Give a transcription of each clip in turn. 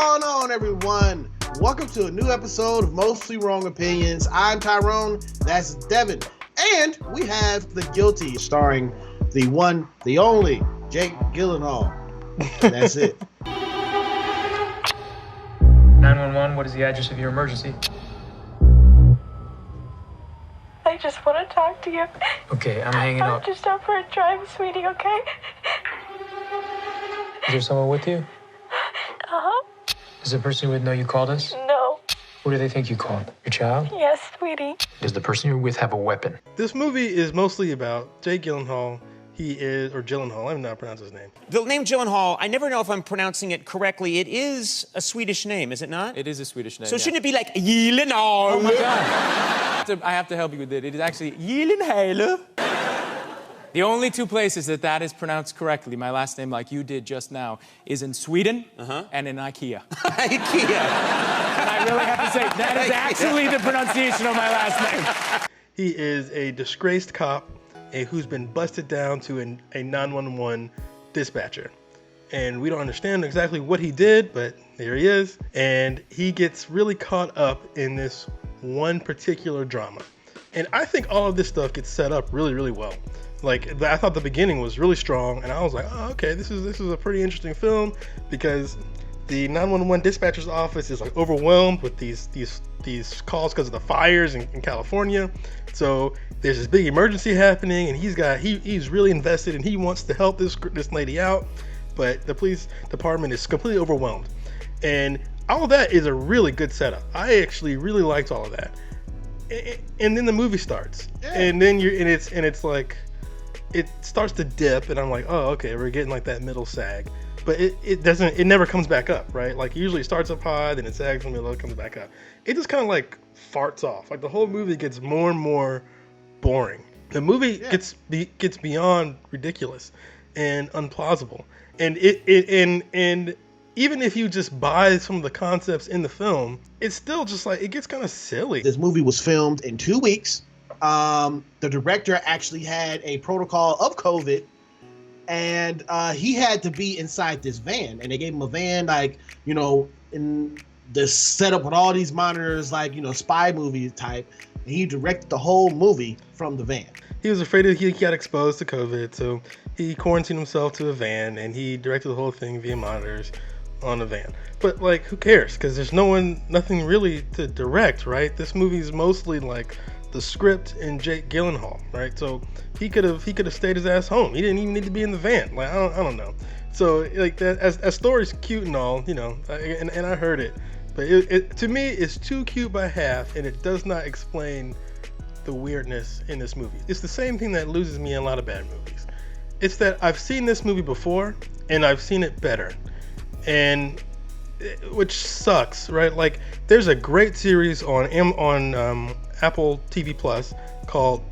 going on, everyone? Welcome to a new episode of Mostly Wrong Opinions. I'm Tyrone, that's Devin, and we have The Guilty, starring the one, the only, Jake Gyllenhaal. That's it. 911, what is the address of your emergency? I just want to talk to you. Okay, I'm hanging I'm up. just up for a drive, sweetie, okay? Is there someone with you? Uh-huh. Does the person you with know you called us? No. Who do they think you called? Your child? Yes, sweetie. Does the person you're with have a weapon? This movie is mostly about Jake Gyllenhaal. He is, or Gyllenhaal, I'm not pronouncing his name. The name Gyllenhaal, I never know if I'm pronouncing it correctly. It is a Swedish name, is it not? It is a Swedish name. So shouldn't it be like Gyllenhaal? Oh my God. I have to help you with it. It is actually Gyllenhaal. The only two places that is pronounced correctly, my last name, like you did just now, is in Sweden and in IKEA. IKEA. And I really have to say, that is actually the pronunciation of my last name. He is a disgraced cop who's been busted down to a 911 dispatcher. And we don't understand exactly what he did, but there he is. And he gets really caught up in this one particular drama. And I think all of this stuff gets set up really, really well. Like, I thought the beginning was really strong, and I was like, oh, okay, this is a pretty interesting film, because the 911 dispatcher's office is like overwhelmed with these calls because of the fires in California. So there's this big emergency happening, and he's really invested, and he wants to help this lady out, but the police department is completely overwhelmed. And all of that is a really good setup. I actually really liked all of that. And then the movie starts, and then it's like, it starts to dip, and I'm like, oh, okay, we're getting like that middle sag, but it never comes back up, right? Like, usually it starts up high, then it sags in the middle, it comes back up. It just kind of like farts off. Like, the whole movie gets more and more boring. The movie gets beyond ridiculous and unplausible, and and even if you just buy some of the concepts in the film, it's still just like, it gets kind of silly. This movie was filmed in 2 weeks. The director actually had a protocol of COVID, and he had to be inside this van, and they gave him a van, like, you know, in the setup with all these monitors, like, you know, spy movie type, and he directed the whole movie from the van. He was afraid that he got exposed to COVID, so he quarantined himself to a van, and he directed the whole thing via monitors on a van. But, like, who cares? Because there's nothing really to direct, right? This movie is mostly like the script and Jake Gyllenhaal, right? So he could have stayed his ass home. He didn't even need to be in the van. Like, I don't know. So, like, that as story's cute and all, you know, and I heard it, but it to me it's too cute by half, and it does not explain the weirdness in this movie. It's the same thing that loses me in a lot of bad movies. It's that I've seen this movie before, and I've seen it better, and which sucks, right? Like, there's a great series on Apple TV Plus called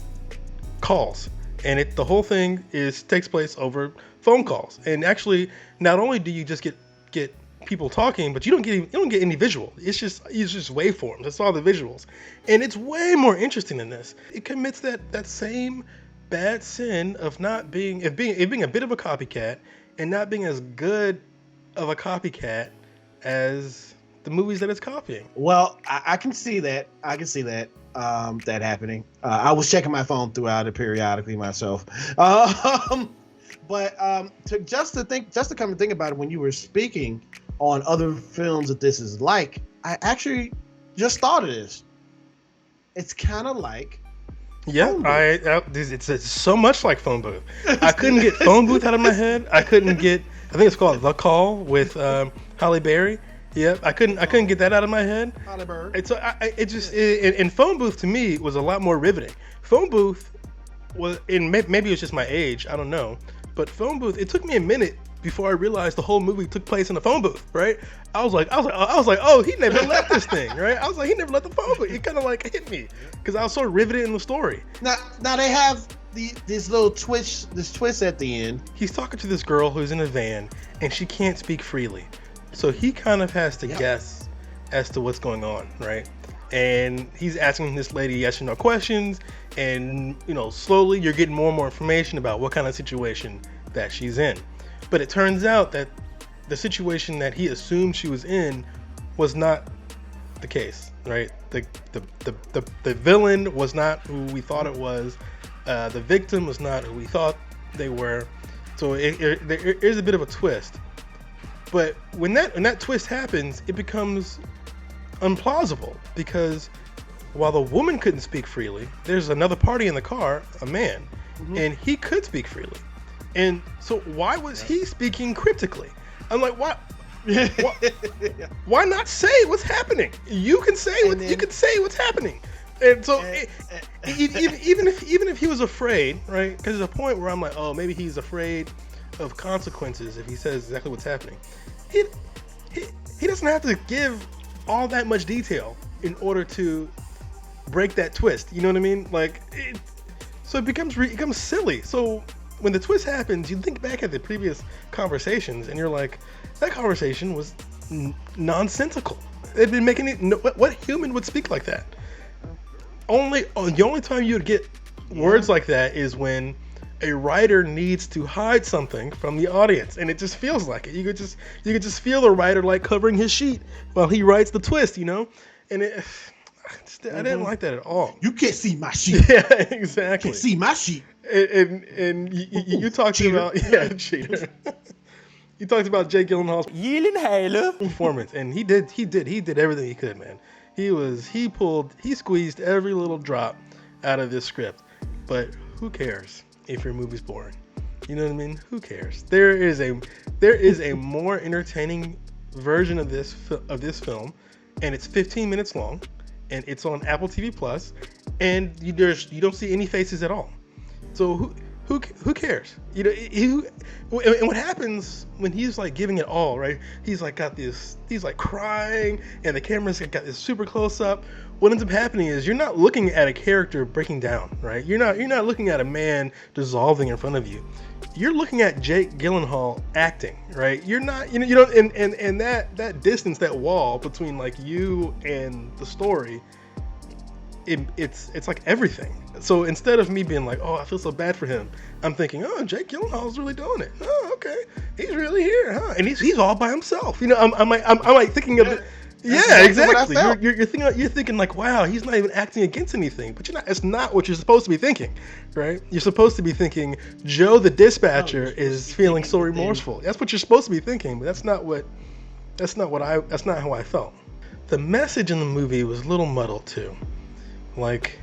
Calls, and the whole thing takes place over phone calls. And actually, not only do you just get people talking, but you don't get any visual. It's just waveforms. That's all the visuals, and it's way more interesting than this. It commits that same bad sin of being a bit of a copycat, and not being as good of a copycat as the movies that it's copying. Well, I can see that. That happening. I was checking my phone throughout it periodically myself. But to come and think about it, when you were speaking on other films that this is like, I actually just thought of this. It's kind of like. Yeah, it's so much like Phone Booth. I couldn't get Phone Booth out of my head. I think it's called The Call with Halle Berry. Yep, I couldn't get that out of my head. Halle Berry. And so and Phone Booth to me was a lot more riveting. Phone Booth was, and maybe it was just my age, I don't know, but Phone Booth, it took me a minute before I realized the whole movie took place in a phone booth, right? I was like, oh, he never left this thing, right? I was like, he never left the phone booth. It kind of like hit me because I was so riveted in the story. Now they have this little twist at the end. He's talking to this girl who's in a van, and she can't speak freely, so he kind of has to guess as to what's going on, right? And he's asking this lady yes or no questions, and slowly you're getting more and more information about what kind of situation that she's in. But it turns out that the situation that he assumed she was in was not the case, right? The villain was not who we thought it was. The victim was not who we thought they were. So there is a bit of a twist. But when that twist happens, it becomes implausible, because while the woman couldn't speak freely, there's another party in the car, a man, and he could speak freely. And so why was he speaking cryptically? I'm like, why not say what's happening? You can say what's happening. And so even if he was afraid, right? Because there's a point where I'm like, oh, maybe he's afraid of consequences if he says exactly what's happening. He doesn't have to give all that much detail in order to break that twist. You know what I mean? Like, so it becomes silly. So when the twist happens, you think back at the previous conversations, and you're like, that conversation was nonsensical. It didn't make any. What human would speak like that? The only time you would get words like that is when a writer needs to hide something from the audience, and it just feels like it. You could just feel the writer like covering his sheet while he writes the twist, you know. And I didn't like that at all. You can't see my sheet. Yeah, exactly. You can't see my sheet. And you talked about cheater. You talked about Jake Gyllenhaal's performance, and he did everything he could, man. He squeezed every little drop out of this script. But who cares if your movie's boring? You know what I mean? Who cares? There is a more entertaining version of this film, and it's 15 minutes long, and it's on Apple TV Plus, and you don't see any faces at all. So who cares? You know, and what happens when he's like giving it all, right? He's like he's like crying, and the camera's got this super close up. What ends up happening is you're not looking at a character breaking down, right? You're not looking at a man dissolving in front of you. You're looking at Jake Gyllenhaal acting, right? You're not, you know, and that distance, that wall between like you and the story, it's like everything. So instead of me being like, oh, I feel so bad for him, I'm thinking, oh, Jake Gyllenhaal's really doing it. Oh, okay, he's really here, huh? And he's all by himself. You know, I'm like thinking of it. Yeah, exactly. You're thinking like, wow, he's not even acting against anything. But it's not what you're supposed to be thinking, right? You're supposed to be thinking Joe the dispatcher is feeling so remorseful. That's what you're supposed to be thinking, but that's not how I felt. The message in the movie was a little muddled too. Like,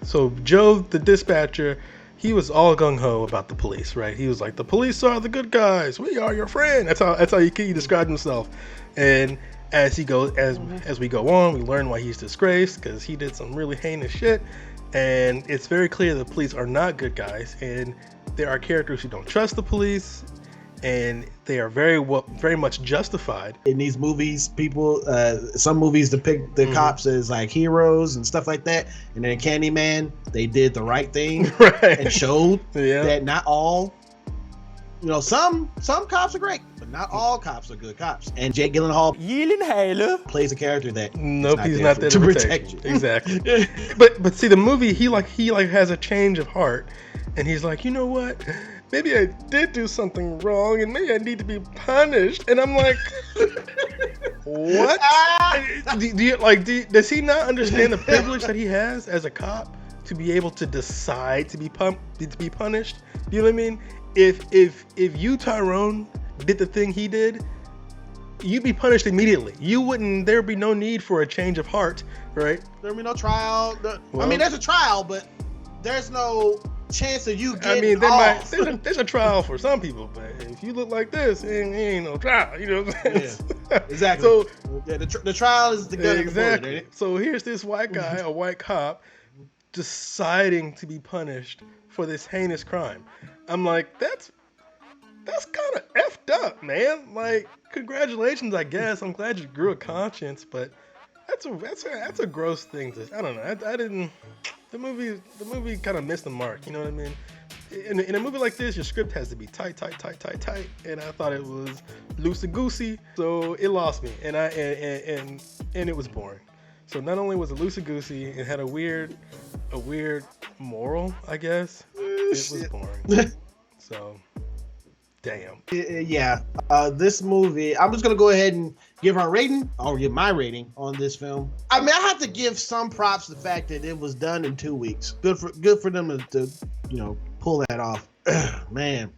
so Joe the dispatcher, he was all gung-ho about the police, right? He was like, the police are the good guys. We are your friend. That's how he described himself. And as we go on, we learn why he's disgraced, because he did some really heinous shit. And it's very clear the police are not good guys, and there are characters who don't trust the police, and they are very much justified. In these movies, some movies depict the cops as like heroes and stuff like that, and then Candyman, they did the right thing and showed that not all, you know, some cops are great, but not all cops are good cops. And Jake Gyllenhaal plays a character that he's not there to protect you. Exactly. but see, the movie, he has a change of heart, and he's like, you know what? Maybe I did do something wrong, and maybe I need to be punished. And I'm like, what? Does he not understand the privilege that he has as a cop to be able to decide to be punished? You know what I mean? If you, Tyrone, did the thing he did, you'd be punished immediately. There'd be no need for a change of heart, right? There'd be no trial. I mean, there's a trial, but there's no chance of you getting off. There's a trial for some people, but if you look like this, it ain't no trial. You know what I'm saying? Yeah, exactly. So the trial is the gun. Exactly. Of the bullet, so here's this white guy, a white cop, deciding to be punished for this heinous crime. I'm like, that's kind of effed up, man. Like, congratulations, I guess. I'm glad you grew a conscience, but that's a gross thing to. I don't know. I didn't. The movie kind of missed the mark. You know what I mean? In a movie like this, your script has to be tight, and I thought it was loosey goosey, so it lost me, and it was boring. So not only was it loosey goosey, it had a weird moral, I guess. It was boring. So damn. Yeah, this movie, I'm just gonna go ahead and give our rating. I'll give my rating on this film. I mean, I have to give some props to the fact that it was done in 2 weeks. Good for them to pull that off. Man,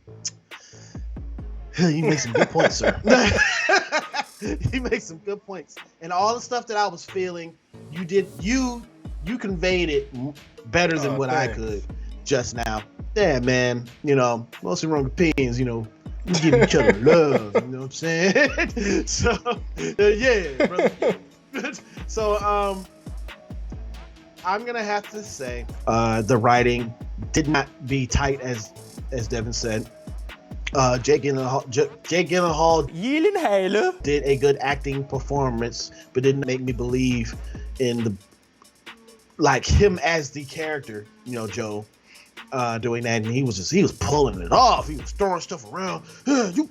you make some good points, sir. You make some good points, and all the stuff that I was feeling, you conveyed it better than what I could just now. Yeah, man. Mostly wrong opinions. We give each other love. You know what I'm saying? So, yeah, brother. So, I'm gonna have to say, the writing did not be tight as Devin said. Jake Gyllenhaal did a good acting performance, but didn't make me believe in him as the character. Joe. Doing that, and he was pulling it off. He was throwing stuff around. You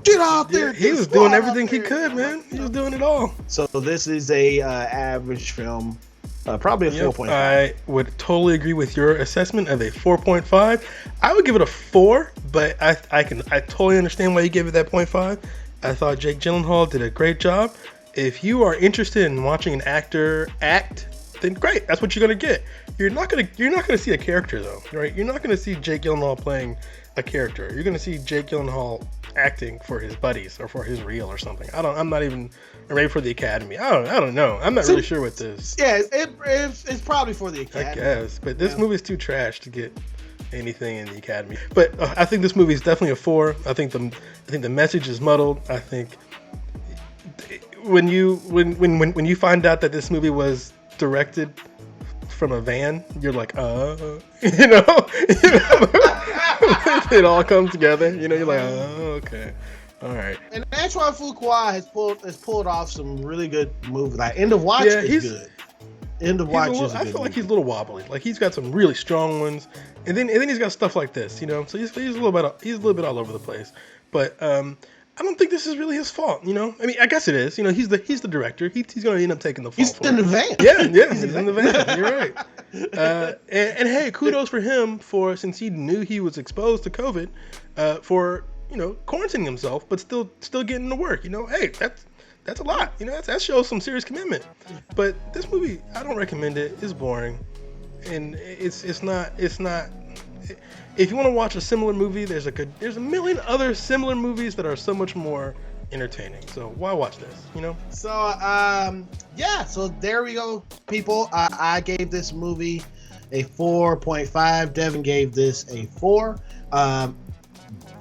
get out there. Yeah, he was doing everything he could, man. He was doing it all. So this is a average film, probably a 4.5. I would totally agree with your assessment of a 4.5. I would give it a 4, but I totally understand why you gave it that 0.5. I thought Jake Gyllenhaal did a great job. If you are interested in watching an actor act, then great. That's what you're gonna get. You're not gonna see a character though, right? You're not gonna see Jake Gyllenhaal playing a character. You're gonna see Jake Gyllenhaal acting for his buddies or for his reel or something. I'm not even ready for the Academy. I don't know. I'm not really sure what this. Yeah, it's probably for the Academy. I guess, but this movie's too trash to get anything in the Academy. But I think this movie is definitely a 4. I think the message is muddled. I think when you find out that this movie was directed from a van, you're like, it all comes together. You're like, okay, all right. And Antoine Fuqua has pulled off some really good movies. Like End of Watch is good. End of Watch is. I feel like he's a little wobbly. Like he's got some really strong ones, and then he's got stuff like this. So he's a little bit all over the place. But I don't think this is really his fault, I mean, I guess it is. He's the director. He's going to end up taking the fall. He's in the van. Yeah, he's in the van. You're right. And hey, kudos for him since he knew he was exposed to COVID, for quarantining himself, but still getting to work. Hey, that's a lot. That shows some serious commitment. But this movie, I don't recommend it. It's boring, and it's not. If you want to watch a similar movie, there's a million other similar movies that are so much more entertaining. So why watch this? So so there we go, people. I gave this movie a 4.5. Devin gave this a 4.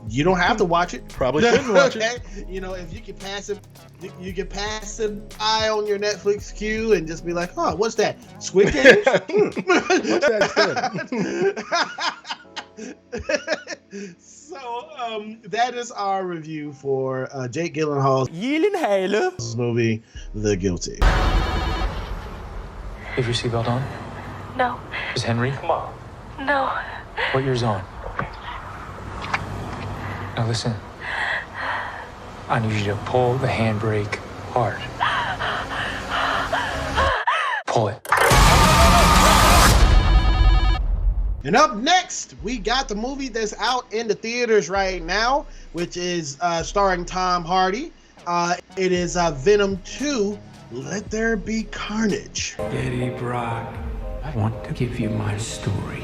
You don't have to watch it. Probably shouldn't watch it. If you can pass it, you can pass an eye on your Netflix queue and just be like, "Oh, what's that? Squid Games?" What's that? So that is our review for Jake Gyllenhaal's movie, The Guilty. Have your seatbelt on? No. Is Henry? Come on. No. Put yours on. Now listen. I need you to pull the handbrake hard. Pull it. And up next, we got the movie that's out in the theaters right now, which is starring Tom Hardy. It is Venom 2, Let There Be Carnage. Eddie Brock, I want to give you my story.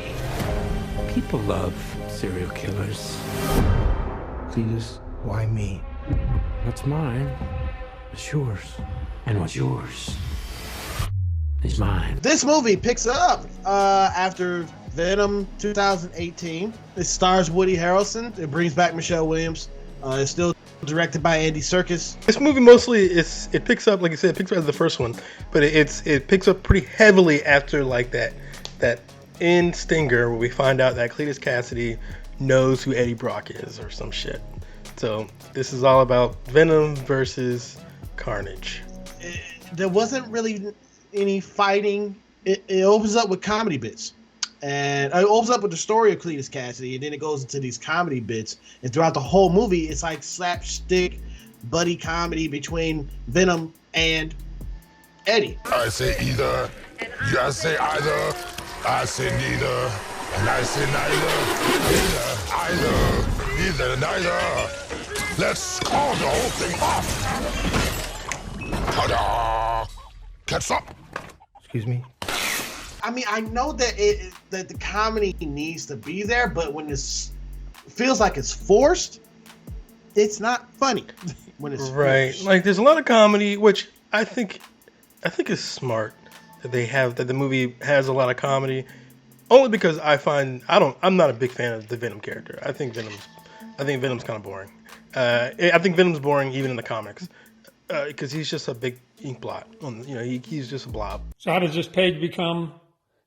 People love serial killers. Cletus, why me? What's mine is yours, and what's yours is mine. This movie picks up after Venom 2018. It stars Woody Harrelson. It brings back Michelle Williams. It's still directed by Andy Serkis. This movie mostly it picks up, like I said, it picks up as the first one, but it picks up pretty heavily after like that end stinger where we find out that Cletus Cassidy knows who Eddie Brock is or some shit. So this is all about Venom versus Carnage. There wasn't really any fighting. It opens up with comedy bits. And it opens up with the story of Cletus Cassidy, and then it goes into these comedy bits. And throughout the whole movie, it's like slapstick buddy comedy between Venom and Eddie. I say either, you say either, I say neither, and I say neither, either, neither, neither. Let's call the whole thing off. Ta-da! Catch up. Excuse me. I mean, I know that that the comedy needs to be there, but when it feels like it's forced, it's not funny. When it's right, forced. like there's a lot of comedy, which I think is smart that the movie has a lot of comedy. Only because I'm not a big fan of the Venom character. I think Venom's kind of boring. I think Venom's boring even in the comics because he's just a big ink blot. He's just a blob. So how does this page become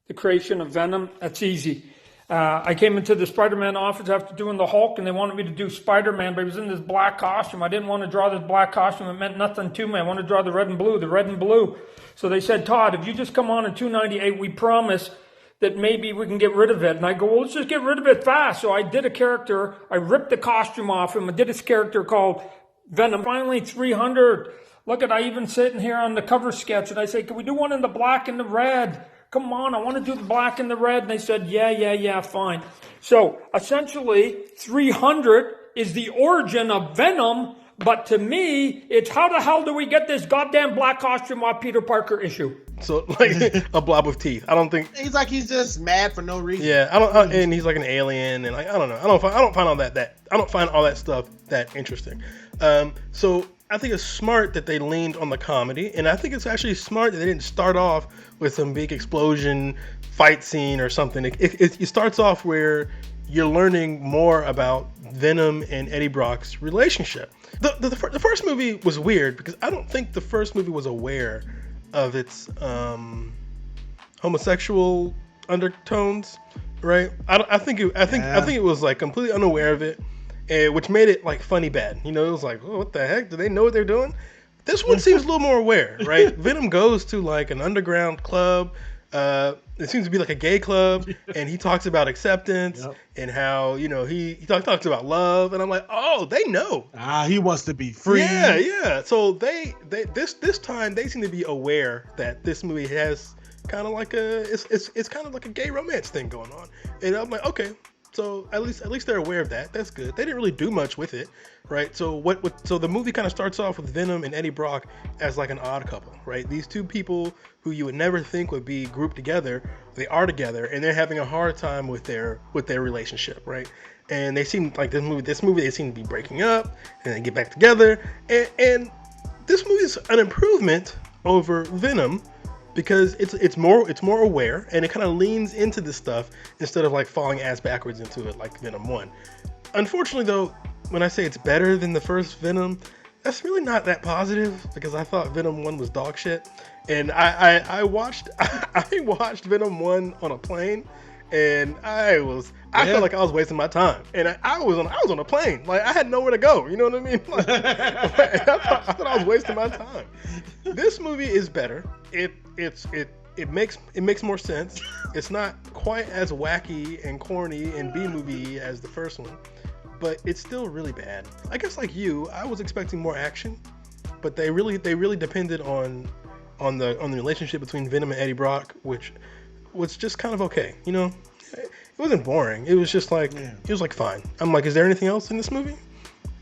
the creation of Venom? That's easy. I came into the Spider-Man office after doing the Hulk, and they wanted me to do Spider-Man, but he was in this black costume. I didn't want to draw this black costume. It meant nothing to me. I wanted to draw the red and blue. So they said, Todd, if you just come on in 298, we promise that maybe we can get rid of it. And I go, well, let's just get rid of it fast. So I did a character. I ripped the costume off him. I did this character called Venom. Finally, 300. Look at, I even sitting here on the cover sketch, and I say, can we do one in the black and the red? Come on, I want to do the black and the red. And they said, yeah, fine. So essentially, 300 is the origin of Venom. But to me, it's how the hell do we get this goddamn black costume off Peter Parker issue? So like a blob with teeth. I don't think he's just mad for no reason. Yeah, and he's like an alien, and like I don't know. I don't find all that stuff that interesting. So I think it's smart that they leaned on the comedy, and I think it's actually smart that they didn't start off with some big explosion fight scene or something. It starts off where you're learning more about Venom and Eddie Brock's relationship. The first movie was weird because I don't think the first movie was aware of its homosexual undertones, right? I think it was like completely unaware of it, which made it like funny bad. It was like, oh, what the heck? Do they know what they're doing? This one seems a little more aware, right? Venom goes to like an underground club. It seems to be like a gay club, and he talks about acceptance and how he talks about love, and I'm like, oh, they know. He wants to be free. Yeah. So this time they seem to be aware that this movie has kind of like it's kind of like a gay romance thing going on, and I'm like, okay. So at least they're aware of that. That's good. They didn't really do much with it, right? So so the movie kind of starts off with Venom and Eddie Brock as like an odd couple, right? These two people who you would never think would be grouped together, they are together, and they're having a hard time with their relationship, right? And they seem like this movie they seem to be breaking up and they get back together, and this movie is an improvement over Venom. Because it's more aware, and it kind of leans into this stuff instead of like falling ass backwards into it like Venom 1. Unfortunately though, when I say it's better than the first Venom, that's really not that positive because I thought Venom 1 was dog shit. And I watched Venom 1 on a plane, and I felt like I was wasting my time. And I was on a plane. Like I had nowhere to go. You know what I mean? Like, I thought I was wasting my time. This movie is better. It makes more sense. It's not quite as wacky and corny and B-movie as the first one, but it's still really bad. I guess like you, I was expecting more action, but they really depended on the relationship between Venom and Eddie Brock, which was just kind of okay. It wasn't boring. It was just like it was like fine. I'm like, is there anything else in this movie?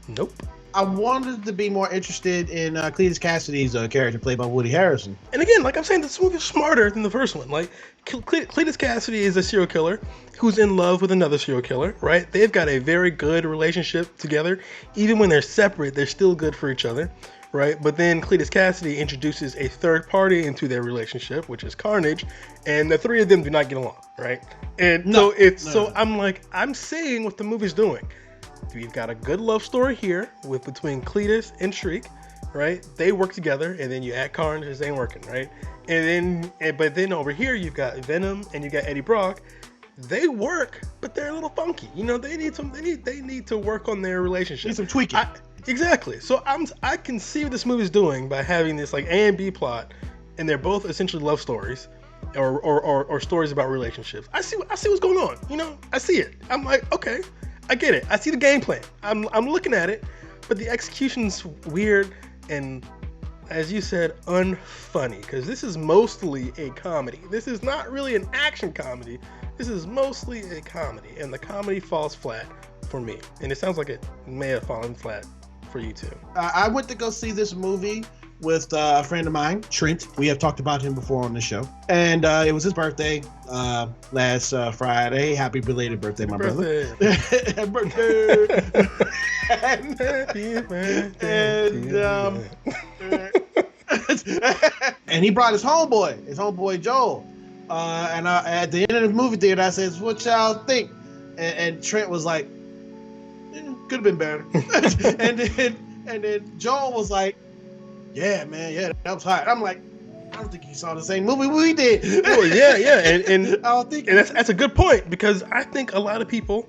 Nope. I wanted to be more interested in Cletus Cassidy's character played by Woody Harrelson. And again, like I'm saying, this movie is smarter than the first one. Like Cletus Cassidy is a serial killer who's in love with another serial killer, right? They've got a very good relationship together. Even when they're separate, they're still good for each other, right? But then Cletus Cassidy introduces a third party into their relationship, which is Carnage, and the three of them do not get along, right? And so I'm like, I'm seeing what the movie's doing. We've got a good love story here between Cletus and Shriek, right? They work together, and then you add Carnage, it ain't working, right? But then over here you've got Venom and you got Eddie Brock. They work, but they're a little funky. They need to work on their relationship. Need some tweaking. Exactly. So I can see what this movie's doing by having this like A and B plot, and they're both essentially love stories. Or stories about relationships. I see what's going on. I see it. I'm like, okay, I get it. I see the game plan. I'm looking at it, but the execution's weird and, as you said, unfunny. Because this is mostly a comedy. This is not really an action comedy. This is mostly a comedy, and the comedy falls flat for me, and it sounds like it may have fallen flat for you too. I went to go see this movie with a friend of mine, Trent. We have talked about him before on the show. And it was his birthday last Friday. Happy belated birthday, my brother. Happy birthday. And he brought his homeboy Joel. And at the end of the movie theater, I said, "What y'all think?" And Trent was like, "Could have been better." and then Joel was like, "Yeah, man, yeah, that was hot." I'm like, I don't think he saw the same movie we did. Oh yeah, and I don't think. And that's a good point, because I think a lot of people,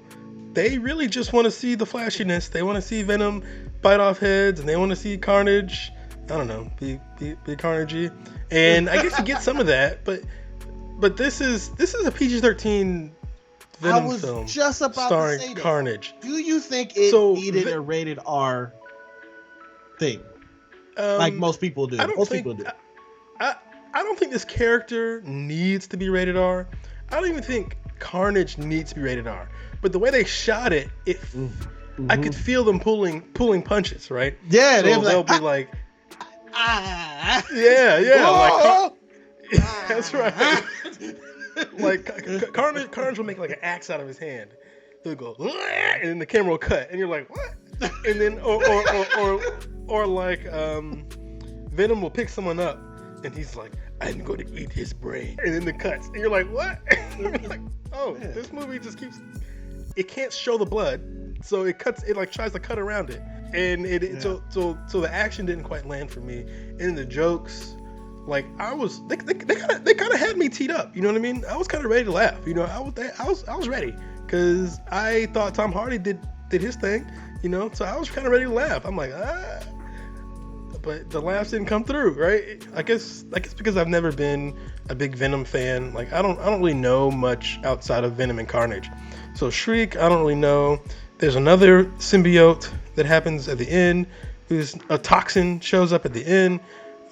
they really just want to see the flashiness. They want to see Venom bite off heads, and they want to see Carnage. I don't know, be Carnagey, and I guess you get some of that, but this is a PG-13 Venom film. I was just about starring to say that. Carnage. Do you think it needed a rated R thing? Like most people do. I don't think this character needs to be rated R. I don't even think Carnage needs to be rated R. But the way they shot it, I could feel them pulling punches, right? Yeah, so they'll be like, yeah, like that's right. Like Carnage will make like an axe out of his hand. He'll go, and then the camera will cut, and you're like, what? And then or like Venom will pick someone up, and he's like, I'm going to eat his brain, and then the cuts, and you're like, what? You're like, oh, yeah. This movie just it can't show the blood, so it like tries to cut around it, and so the action didn't quite land for me, and the jokes, like they kind of had me teed up, you know what I mean? I was kind of ready to laugh, you know, I was ready, because I thought Tom Hardy did his thing, you know, so I was kind of ready to laugh. I'm like, but the laughs didn't come through, right? I guess because I've never been a big Venom fan. Like I don't really know much outside of Venom and Carnage. So Shriek, I don't really know. There's another symbiote that happens at the end, who's a toxin shows up at the end.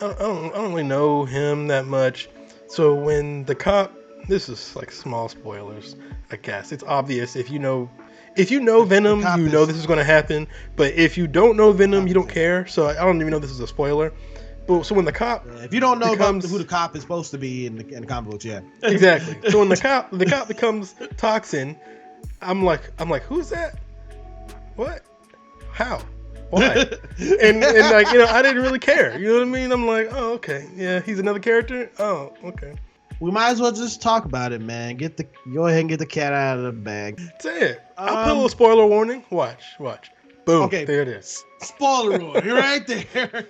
I don't really know him that much. So when the cop, this is like small spoilers, I guess. It's obvious if you know Venom, you know this is going to happen. But if you don't know Venom, you don't care. So I don't even know this is a spoiler. But so when the cop, if you don't know about who the cop is supposed to be in the comic books, yeah, exactly. So when the cop becomes Toxin, I'm like, who's that? What? How? Why? and like, you know, I didn't really care. You know what I mean? I'm like, oh, okay, yeah, he's another character. Oh, okay. We might as well just talk about it, man. Go ahead and get the cat out of the bag. Say it. I'll put a little spoiler warning. Watch. Boom. Okay. There it is. Spoiler warning right there.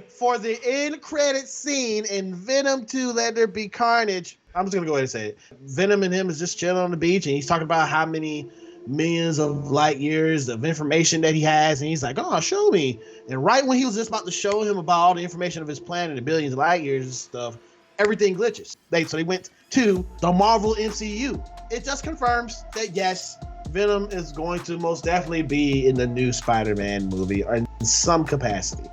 For the end credit scene in Venom 2, Let There Be Carnage. I'm just going to go ahead and say it. Venom and him is just chilling on the beach, and he's talking about how many millions of light years of information that he has, and he's like, oh, show me. And right when he was just about to show him about all the information of his planet and billions of light years and stuff, everything glitches. So they went to the Marvel MCU. It just confirms that yes, Venom is going to most definitely be in the new Spider-Man movie or in some capacity.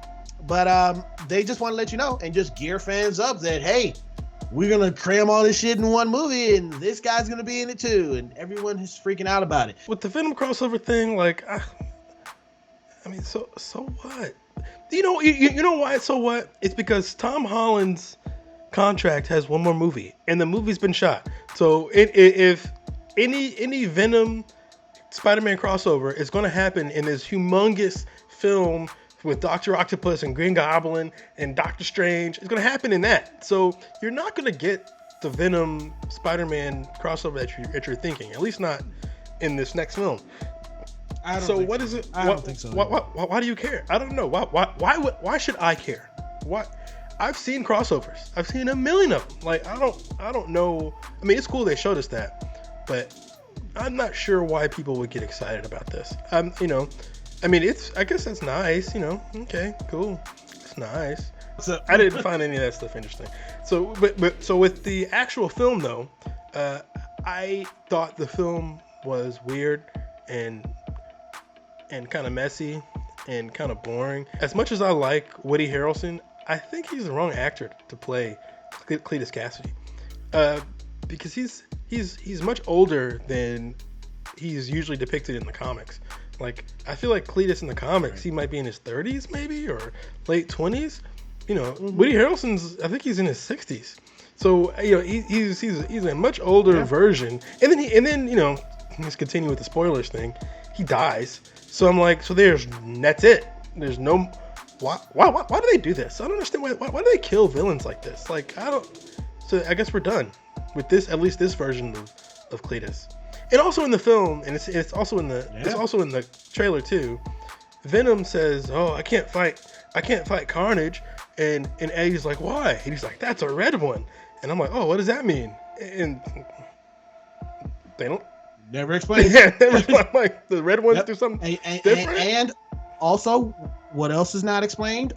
But they just want to let you know and just gear fans up that, hey, we're going to cram all this shit in one movie and this guy's going to be in it too. And everyone is freaking out about it. With the Venom crossover thing, like, I mean, so what? You know why it's so what? It's because Tom Holland's contract has one more movie and the movie's been shot. So if any Venom Spider-Man crossover is going to happen in this humongous film with Dr. Octopus and Green Goblin and Doctor Strange, it's going to happen in that. So you're not going to get the Venom Spider-Man crossover that you're thinking, at least not in this next film. I don't think so. Why do you care? I don't know. Why should I care? Why? I've seen crossovers. I've seen a million of them. Like I don't know. I mean, it's cool they showed us that, but I'm not sure why people would get excited about this. You know, I mean, I guess that's nice. You know, okay, cool, it's nice. So I didn't find any of that stuff interesting. So, so with the actual film though, I thought the film was weird and kind of messy and kind of boring. As much as I like Woody Harrelson, I think he's the wrong actor to play Cletus Cassidy, because he's much older than he's usually depicted in the comics. Like, I feel like Cletus in the comics, he might be in his 30s maybe, or late 20s. You know, Woody Harrelson's, I think he's in his 60s. So, you know, he's a much older version. And then you know, let's continue with the spoilers thing. He dies. So I'm like, that's it. There's no, why do they do this? I don't understand why do they kill villains like this? Like, so I guess we're done with this, at least this version of Cletus. And also in the film, and it's also in the trailer too, Venom says, "Oh, I can't fight Carnage," and Eddie's like, "Why?" And he's like, "That's a red one," and I'm like, "Oh, what does that mean?" And they don't never explain. Yeah, never explain. Like, the red ones do something different. And also, what else is not explained?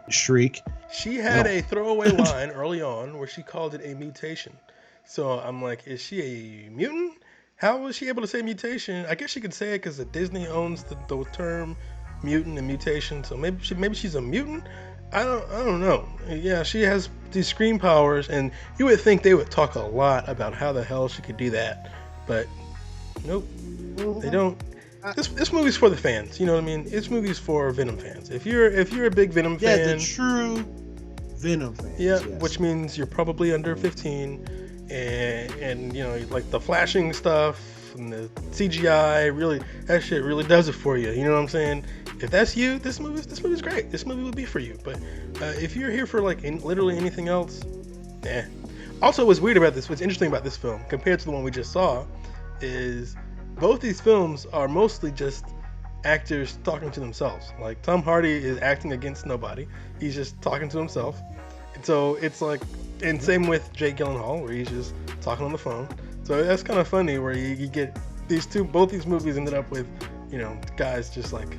Shriek. She had a throwaway line early on where she called it a mutation. So I'm like, is she a mutant? How was she able to say mutation? I guess she could say it because Disney owns the term mutant and mutation. So maybe she's a mutant. I don't know. Yeah, she has these scream powers, and you would think they would talk a lot about how the hell she could do that, but nope, they don't. This movie's for the fans. You know what I mean? This movie's for Venom fans. If you're a big Venom fan, yeah, the true Venom fan. Yeah, yes. Which means you're probably under 15, and you know, like the flashing stuff and the CGI, really, that shit really does it for you. You know what I'm saying? If that's you, this movie's great. This movie would be for you. But if you're here for like literally anything else, eh. Also, what's interesting about this film compared to the one we just saw, is both these films are mostly just actors talking to themselves. Like, Tom Hardy is acting against nobody. He's just talking to himself. And so it's like, and same with Jake Gyllenhaal, where he's just talking on the phone. So that's kind of funny, where you get both these movies ended up with, you know, guys just like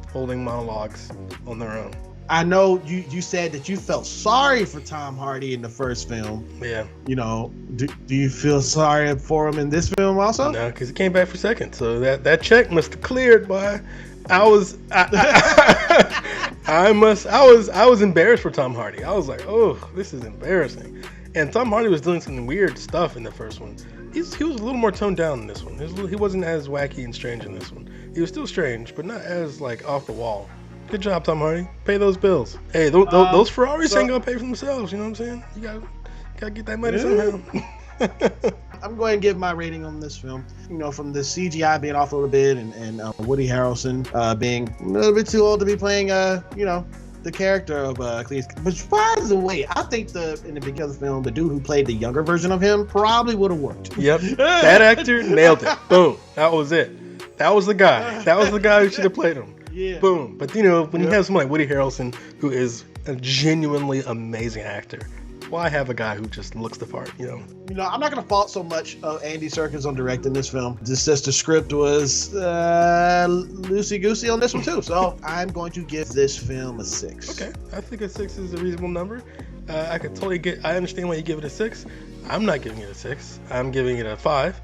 holding monologues on their own. I know you said that you felt sorry for Tom Hardy in the first film. Yeah. You know, do you feel sorry for him in this film also? No, because he came back for second. So that check must have cleared, boy. I was embarrassed for Tom Hardy. I was like, oh, this is embarrassing. And Tom Hardy was doing some weird stuff in the first one. He was a little more toned down in this one. He wasn't as wacky and strange in this one. He was still strange, but not as like off the wall. Good job, Tom Hardy. Pay those bills. Hey, those Ferraris ain't gonna pay for themselves. You know what I'm saying? You gotta get that money somehow. I'm going to give my rating on this film. You know, from the CGI being off a little bit, and Woody Harrelson being a little bit too old to be playing, you know, the character of Cletus. Which, by the way, I think in the beginning of the film, the dude who played the younger version of him probably would have worked. Yep, that actor nailed it. Boom, that was it. That was the guy. That was the guy who should have played him. Yeah. Boom. But you know, when you have someone like Woody Harrelson, who is a genuinely amazing actor, why have a guy who just looks the part? You know, I'm not gonna fault so much of Andy Serkis on directing this film. Just the script was loosey goosey on this one too. So I'm going to give this film a 6. Okay, I think a 6 is a reasonable number. I could totally I understand why you give it a 6. I'm not giving it a 6. I'm giving it a 5.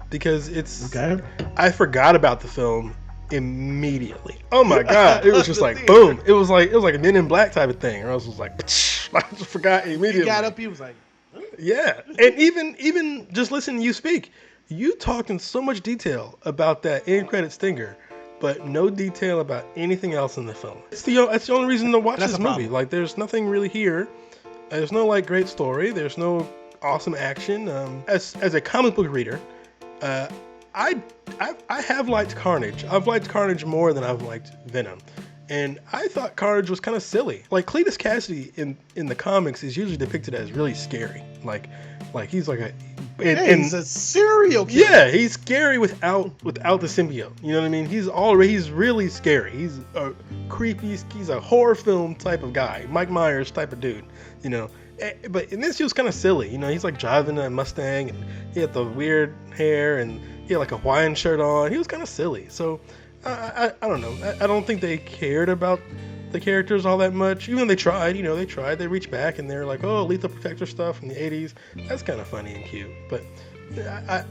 Because it's okay. I forgot about the film immediately. Oh my god, it was just like boom. It was like a Men in Black type of thing. Or else it was like I just forgot immediately. He got up, he was like, huh? Yeah. And even just listening to you speak, you talked in so much detail about that end credit stinger, but no detail about anything else in the film. That's the only reason to watch this movie. Like, there's nothing really here. There's no like great story. There's no awesome action. As a comic book reader, I have liked Carnage. I've liked Carnage more than I've liked Venom. And I thought Carnage was kind of silly. Like, Cletus Cassidy in the comics is usually depicted as really scary. Like he's like he's a serial killer. Yeah, he's scary without the symbiote. You know what I mean? He's really scary. He's a creepy, he's a horror film type of guy. Mike Myers type of dude, you know. But in this, he was kind of silly. You know, he's like driving a Mustang, and he had the weird hair, and he had like a Hawaiian shirt on. He was kind of silly. So I don't know. I don't think they cared about the characters all that much. Even though they tried, they reached back and they're like, oh, Lethal Protector stuff from the 80s. That's kind of funny and cute. But I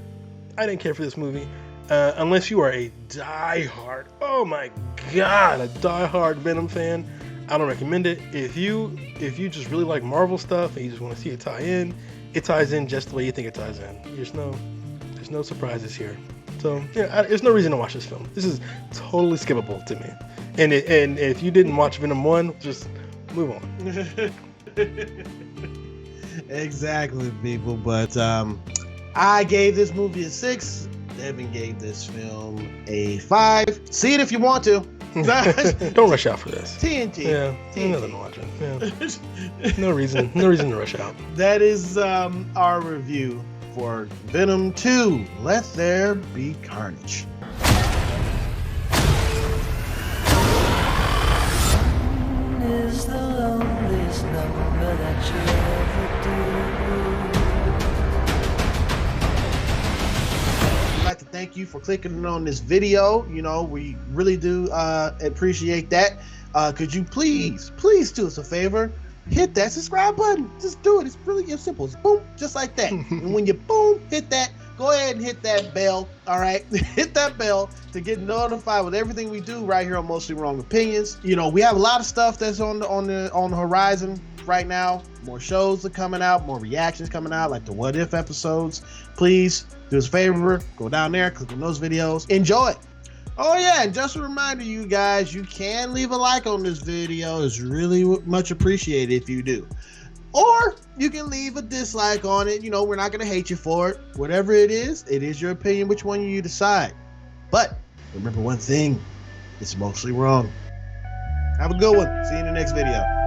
didn't care for this movie. Unless you are a diehard, oh my God, a diehard Venom fan. I don't recommend it. If you just really like Marvel stuff and you just want to see it tie in, it ties in just the way you think it ties in. There's There's no surprises here. So yeah, there's no reason to watch this film. This is totally skippable to me. And if you didn't watch Venom 1, just move on. Exactly, people. But I gave this movie a 6. Devin gave this film a 5. See it if you want to. Don't rush out for this. TNT. Yeah, TNT. nothing to watch it. Yeah. No reason to rush out. That is our review for Venom 2. Let there be carnage. Is the loneliest number that you ever do. I'd like to thank you for clicking on this video. You know, we really do appreciate that. Could you please do us a favor? Hit that subscribe button. Just do it. It's really simple. It's boom, just like that. And when you boom, hit that, go ahead and hit that bell. All right, hit that bell to get notified with everything we do right here on Mostly Wrong Opinions. You know, we have a lot of stuff that's on the horizon right now. More shows are coming out, more reactions coming out, like the What If episodes. Please do us a favor, go down there, click on those videos, enjoy it. Oh yeah, and just a reminder, you guys, you can leave a like on this video. It's really much appreciated if you do. Or you can leave a dislike on it. You know, we're not going to hate you for it. Whatever it is your opinion, which one you decide. But remember one thing, it's mostly wrong. Have a good one. See you in the next video.